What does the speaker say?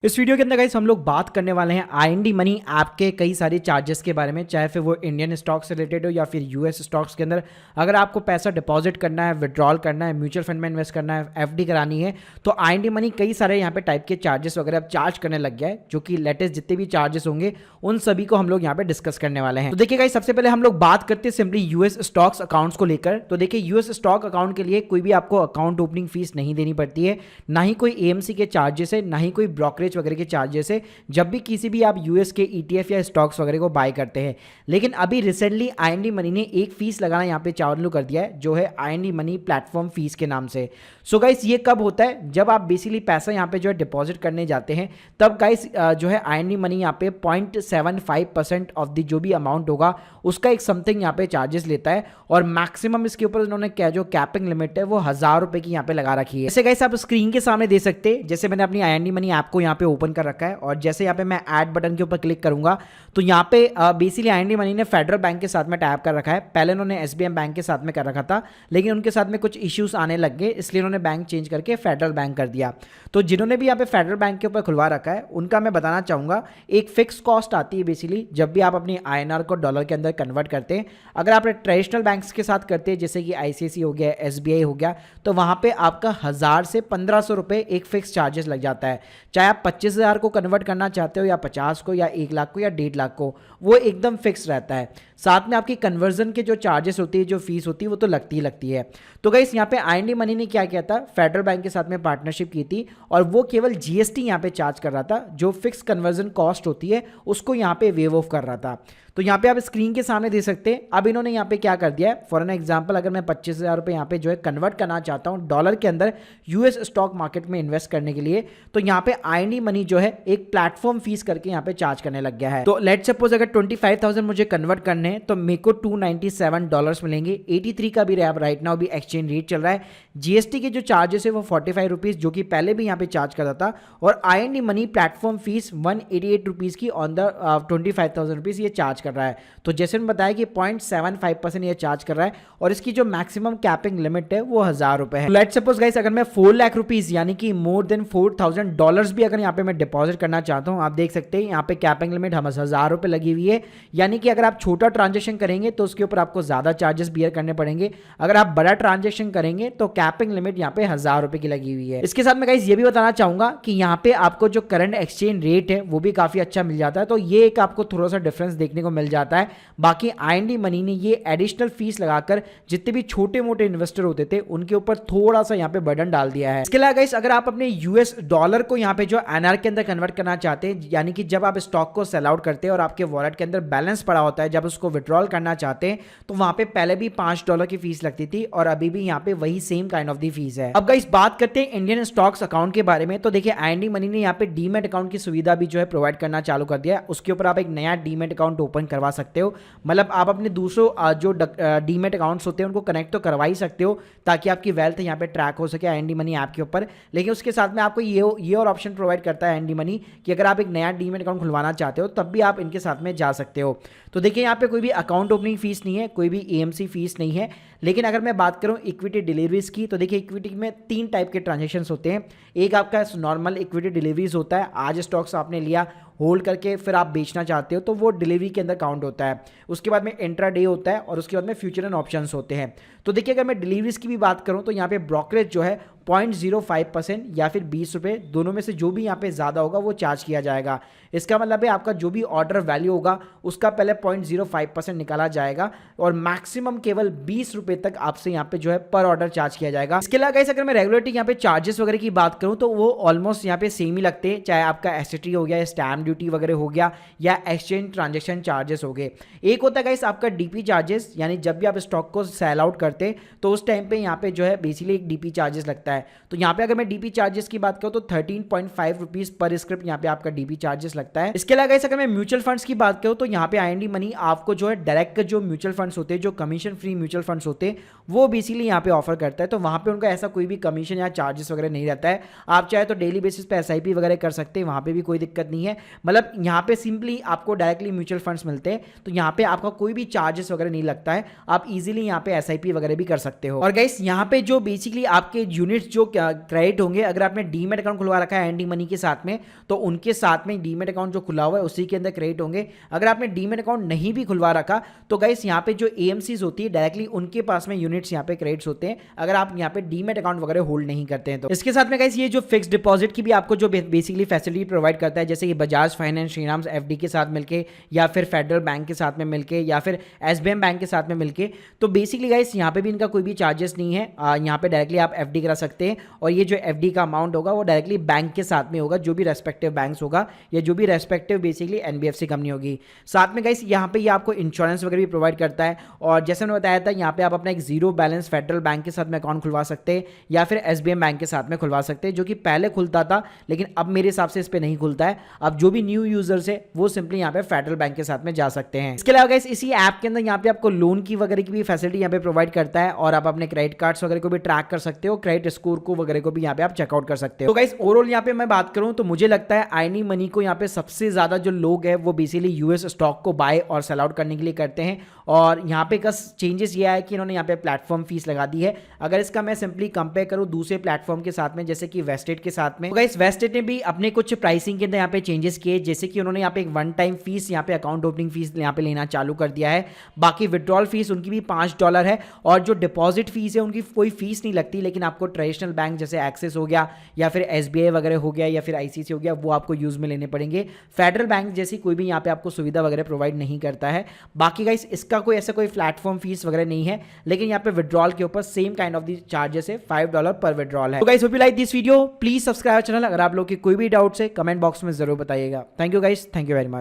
इस वीडियो के अंदर गाइस हम लोग बात करने वाले हैं आईएनडी मनी ऐप के कई सारे चार्जेस के बारे में, चाहे फिर वो इंडियन स्टॉक से रिलेटेड हो या फिर यूएस स्टॉक्स के अंदर अगर आपको पैसा डिपॉजिट करना है, विड्रॉल करना है, म्यूचुअल फंड में इन्वेस्ट करना है, एफडी करानी है, तो आईएनडी मनी कई सारे यहाँ पे टाइप के चार्जेस वगैरह अब चार्ज करने लग गया है, जो कि लेटेस्ट जितने भी चार्जेस होंगे उन सभी को हम लोग यहाँ पे डिस्कस करने वाले हैं। तो देखिए गाइस, सबसे पहले हम लोग बात करते हैं सिंपली यूएस स्टॉक्स अकाउंट्स को लेकर। तो देखिए यूएस स्टॉक अकाउंट के लिए कोई भी आपको अकाउंट ओपनिंग फीस नहीं देनी पड़ती है, ना ही कोई एएमसी के चार्जेस है, ना ही कोई ब्रोकरेज वगैरह के चार्जेस है जब भी किसी भी आप यूएस के ईटीएफ या स्टॉक्स वगैरह को बाय करते हैं। लेकिन अभी रिसेंटली आईएनडी मनी ने एक फीस लगाना यहाँ पे चालू कर दिया है, जो है आईएनडी मनी प्लेटफॉर्म फीस के नाम से। सो गाइस, ये कब होता है? जब आप बेसिकली पैसा यहाँ पे जो है डिपॉजिट करने जाते हैं, तब गाइस जो है आईएनडी मनी यहाँ पे 0.75% ऑफ द जो भी अमाउंट होगा उसका एक समथिंग यहाँ पे चार्जेस लेता है, और मैक्सिमम इसके ऊपर उन्होंने क्या जो कैपिंग लिमिट है वो 1000 रुपए की यहाँ पे लगा रखी है। जैसे गाइस आप स्क्रीन के सामने दे सकते हैं, जैसे मैंने अपनी आईएनडी मनी ऐप को यहाँ पे ओपन कर रखा है, और जैसे यहाँ पे मैं ऐड बटन के ऊपर क्लिक करूंगा तो यहाँ पे बेसिकली आईएनडी मनी ने फेडरल बैंक के साथ में टैप कर रखा है। पहले उन्होंने एसबीआई बैंक के साथ में कर रखा था, लेकिन उनके साथ में कुछ इश्यूज आने लग गए, इसलिए उन्होंने बैंक चेंज करके फेडरल बैंक कर दिया। तो जिन्होंने भी यहाँ पे फेडरल बैंक के ऊपर खुलवा रखा है उनका मैं बताना चाहूंगा, एक फिक्स कॉस्ट आती है बेसिकली जब भी आप अपनी आईएनआर को डॉलर के अंदर कन्वर्ट करते हैं। अगर आप ट्रेडिशनल बैंक्स के साथ करते हैं, जैसे कि आईसीआईसीआई हो गया, एसबीआई हो गया, तो वहां पे आपका 1000 से 1500 रुपए एक फिक्स चार्जेस लग जाता है। चाहे आप 25,000 को कन्वर्ट करना चाहते हो या 50 को या 1 लाख को या 1.5 लाख को, वो एकदम फिक्स रहता है। साथ में आपकी कन्वर्जन के जो चार्जेस होती है, जो फीस होती है, वो तो लगती ही लगती है। तो गाइस यहाँ पे आईएनडी मनी ने क्या किया था, फेडरल बैंक के साथ में पार्टनरशिप की थी, और वो केवल जीएसटी यहाँ पे चार्ज कर रहा था, जो फिक्स कन्वर्जन कॉस्ट होती है उसको यहाँ पे वेव ऑफ कर रहा था। तो यहाँ पे आप स्क्रीन के सामने दे सकते हैं। अब इन्होंने यहाँ पे क्या कर दिया है, फॉर एन एग्जांपल अगर मैं 25,000 रुपये यहाँ पे जो है कन्वर्ट करना चाहता हूँ डॉलर के अंदर यूएस स्टॉक मार्केट में इन्वेस्ट करने के लिए, तो यहाँ पे आईएनडी मनी जो है एक प्लेटफॉर्म फीस करके यहाँ पे चार्ज करने लग गया है। तो लेट सपोज अगर 25,000 मुझे कन्वर्ट करने हैं तो मेरे को $297 मिलेंगे। 83 का भी राइट नाउ भी एक्सचेंज रेट चल रहा है। जीएसटी के जो चार्जेस है वो 45 रुपीज, जो कि पहले भी यहाँ पे चार्ज करता था, और IND money platform fees 188 rupees की ऑन द 25,000 रुपीज ये चार्ज कर रहा है। तो जैसे मैंने बताया कि 0.75% ये चार्ज कर रहा है, और इसकी जो मैक्सिमम कैपिंग लिमिट है वो 1000 रुपए है। लेट्स सपोज गाइस अगर मैं 4 लाख रुपीज यानी कि मोर देन $4,000 भी अगर यहाँ पे मैं डिपॉजिट करना चाहता हूँ, आप देख सकते हैं यहाँ पे कैपिंग लिमिट हम 1000 रुपए लगी हुई है। यानी कि अगर आप छोटा ट्रांजेक्शन करेंगे तो उसके ऊपर आपको ज्यादा चार्जेस बियर करने पड़ेंगे, अगर आप बड़ा ट्रांजेक्शन करेंगे तो कैपिंग लिमिट यहाँ पे 1000 रुपए की लगी हुई है। इसके साथ में गाइस ये भी बताना चाहूंगा कि यहाँ पे आपको जो करंट एक्सचेंज रेट है वो भी काफी अच्छा मिल जाता है, तो ये एक आपको थोड़ा सा डिफरेंस देखने को मिल जाता है। बाकी आईएनडी मनी ने ये एडिशनल फीस लगाकर जितने भी छोटे मोटे इन्वेस्टर होते थे उनके ऊपर थोड़ा सा यहाँ पे बर्डन डाल दिया है। इसके अलावा गाइस अगर आप अपने यूएस डॉलर को यहाँ पे जो एनआर के अंदर कन्वर्ट करना चाहते हैं, यानी कि जब आप स्टॉक को सेल आउट करते हैं और आपके वॉलेट के अंदर बैलेंस पड़ा होता है, जब उसको विड्रॉल करना चाहते हैं, तो वहां पे पहले भी $5 की फीस लगती थी और अभी भी यहाँ पे वही same kind of the fees है। अब गाइस बात करते हैं इंडियन स्टॉक्स अकाउंट के बारे में। तो देखिए आईएनडी मनी ने यहाँ पे डीमेट अकाउंट की सुविधा भी जो है प्रोवाइड करना चालू कर दिया है। उसके ऊपर आप एक नया डीमेट अकाउंट ओपन करवा सकते हो, मतलब आप अपने दूसरों जो डीमेट अकाउंट्स होते हैं उनको कनेक्ट तो करवा ही सकते हो, ताकि आपकी वेल्थ यहाँ पे ट्रैक हो सके आईएनडी मनी ऐप के ऊपर। लेकिन उसके साथ में आपको ये और ऑप्शन प्रोवाइड करता है आईएनडी मनी कि अगर आप एक नया डीमेट अकाउंट खुलवाना चाहते हो तब भी आप इनके साथ में जा सकते हो। तो देखिए यहाँ पे कोई भी अकाउंट ओपनिंग फीस नहीं है, कोई भी एएमसी फीस नहीं है। लेकिन अगर मैं बात करूँ इक्विटी डिलीवरीज की, तो देखिए इक्विटी में 3 टाइप के ट्रांजेक्शंस होते हैं। एक आपका नॉर्मल इक्विटी डिलीवरीज होता है, आज स्टॉक्स आपने लिया, होल्ड करके फिर आप बेचना चाहते हो तो वो डिलीवरी के अंदर काउंट होता है। उसके बाद में इंट्राडे होता है, और उसके बाद में फ्यूचर एंड ऑप्शंस होते हैं। तो देखिए अगर मैं डिलीवरीज की भी बात करूं तो यहाँ पे ब्रोकरेज जो है 0.05% या फिर 20 रुपये, दोनों में से जो भी यहाँ पे ज़्यादा होगा वो चार्ज किया जाएगा। इसका मतलब है आपका जो भी ऑर्डर वैल्यू होगा उसका पहले 0.05% निकाला जाएगा, और मैक्सिमम केवल 20 रुपये तक आपसे यहाँ पे जो है पर ऑर्डर चार्ज किया जाएगा। इसके अलावा गाइस अगर मैं रेगुलेटरी यहाँ पे चार्जेस वगैरह की बात करूँ तो वो ऑलमोस्ट यहाँ पे सेम ही लगते हैं, चाहे आपका एसटीटी हो गया, स्टैम्प ड्यूटी वगैरह हो गया, या एक्सचेंज ट्रांजेक्शन चार्जेस हो गए। एक होता है गाइस आपका डीपी चार्जेस, यानी जब भी आप स्टॉक को सेल आउट करते हैं तो उस टाइम पे यहाँ पे जो है बेसिकली एक डीपी चार्जेस लगता है। तो यहाँ पे अगर मैं डीपी चार्जेस की बात करूँ तो 13.5 रुपीज पर स्क्रिप्ट यहाँ पे आपका डीपी चार्जेस लगता है। इसके अलावा गाइस अगर मैं म्यूचुअल फंड्स की बात करूँ तो यहाँ पे आईएनडी मनी आपको जो है डायरेक्ट जो म्यूचुअल फंड्स होते हैं, जो कमीशन फ्री म्यूचुअल फंड्स होते हैं, वो बेसिकली यहाँ पे ऑफर करता है। तो वहाँ पे उनका ऐसा कोई भी कमीशन या चार्जेस वगैरह नहीं रहता है। आप चाहे तो डेली बेसिस पे एसआईपी वगैरह कर सकते हैं, वहाँ पे भी कोई दिक्कत नहीं है। मतलब यहाँ पे सिंपली आपको डायरेक्टली म्यूचुअल फंड्स मिलते हैं, तो यहाँ पे आपका कोई भी चार्जेस वगैरह नहीं लगता है, आप इजीली यहाँ पे एसआईपी वगैरह भी कर सकते हो। और गाइस यहाँ पे जो बेसिकली आपके यूनिट यूनिट्स जो क्रेडिट होंगे, अगर आपने डीमेट अकाउंट खुलवा रखा है आईएनडी मनी के साथ में, तो उनके साथ में डीमेट अकाउंट जो खुला हुआ है उसी के अंदर क्रेडिट होंगे। अगर आपने डीमेट अकाउंट नहीं भी खुलवा रखा तो गाइस यहाँ पे जो एएमसीज होती है डायरेक्टली उनके पास में यूनिट्स यहाँ पे क्रेडिट्स होते हैं, अगर आप यहाँ पे डीमेट अकाउंट वगैरह होल्ड नहीं करते हैं तो। इसके साथ में गाइस ये जो फिक्स डिपॉजिट की भी आपको जो बेसिकली फैसिलिटी प्रोवाइड करता है, जैसे कि बजाज फाइनेंस श्रीराम एफडी के साथ मिलके, या फिर फेडरल बैंक के साथ में मिलके, या फिर एसबीएम बैंक के साथ में मिलके, तो बेसिकली गाइस यहाँ पे भी इनका कोई भी चार्जेस नहीं है। यहाँ पे डायरेक्टली आप एफडी करा सकते हैं और ये जो एफडी का अमाउंट होगा वो डायरेक्टली बैंक के साथ में होगा, जो भी रेस्पेक्टिव बैंक्स होगा या जो भी रेस्पेक्टिव बेसिकली एनबीएफसी कंपनी होगी। साथ में गाइस यहाँ पे ये आपको इंश्योरेंस वगैरह भी प्रोवाइड करता है, और जैसे मैंने बताया था यहाँ पे आप अपना एक जीरो बैलेंस फेडरल बैंक के साथ में अकाउंट खुलवा सकते हैं या फिर एसबीएम बैंक के साथ में खुलवा सकते हैं, जो कि पहले खुलता था लेकिन अब मेरे हिसाब से इस पे नहीं खुलता है। अब जो भी न्यू यूजर्स है वो सिंपली यहाँ पे फेडरल बैंक के साथ में जा सकते हैं। इसके अलावा गाइस इसी ऐप के अंदर यहाँ पे आपको लोन की वगैरह की भी फैसिलिटी यहाँ पे प्रोवाइड करता है, और आप अपने क्रेडिट कार्ड्स वगैरह को भी ट्रैक कर सकते हो, क्रेडिट स्कोर को वगैरह को भी यहाँ पे आप चेकआउट कर सकते हो। तो गाइस ओवरऑल यहाँ पे मैं बात करूँ तो मुझे लगता है आईएनडी मनी को यहाँ पे सबसे ज्यादा जो लोग है वो बेसिकली यूएस स्टॉक को बाय और सेल आउट करने के लिए करते हैं, और यहाँ पे का चेंजेस ये है कि इन्होंने यहाँ पे प्लेटफॉर्म फीस लगा दी है। अगर इसका मैं सिंपली कंपेयर करूँ दूसरे प्लेटफॉर्म के साथ में, जैसे कि वेस्टेड के साथ में, तो गाइस वेस्टेड ने भी अपने कुछ प्राइसिंग के अंदर यहाँ पे चेंजेस किए, जैसे कि उन्होंने यहाँ पे एक वन टाइम फीस यहाँ पे अकाउंट ओपनिंग फीस यहाँ पे लेना चालू कर दिया है। बाकी विड्रॉल फीस उनकी भी $5 है, और जो डिपॉजिट फीस है उनकी कोई फीस नहीं लगती, लेकिन आपको ट्रेडिशनल बैंक जैसे एक्सिस हो गया या फिर एसबीआई वगैरह हो गया या फिर आईसीसी हो गया वो आपको यूज में लेने पड़ेंगे। फेडरल बैंक जैसी कोई भी यहाँ पे आपको सुविधा वगैरह प्रोवाइड नहीं करता है। बाकी गाइस इसका कोई ऐसा कोई प्लेटफॉर्म फीस वगैरह नहीं है, लेकिन यहाँ पे विड्रॉल के ऊपर same kind of the charges है, $5 पर विड्रॉल है। तो guys hope you like this video, please subscribe channel. अगर आप लोग की कोई भी डाउट्स है कमेंट बॉक्स में जरूर बताइएगा। Thank you guys, thank you very much.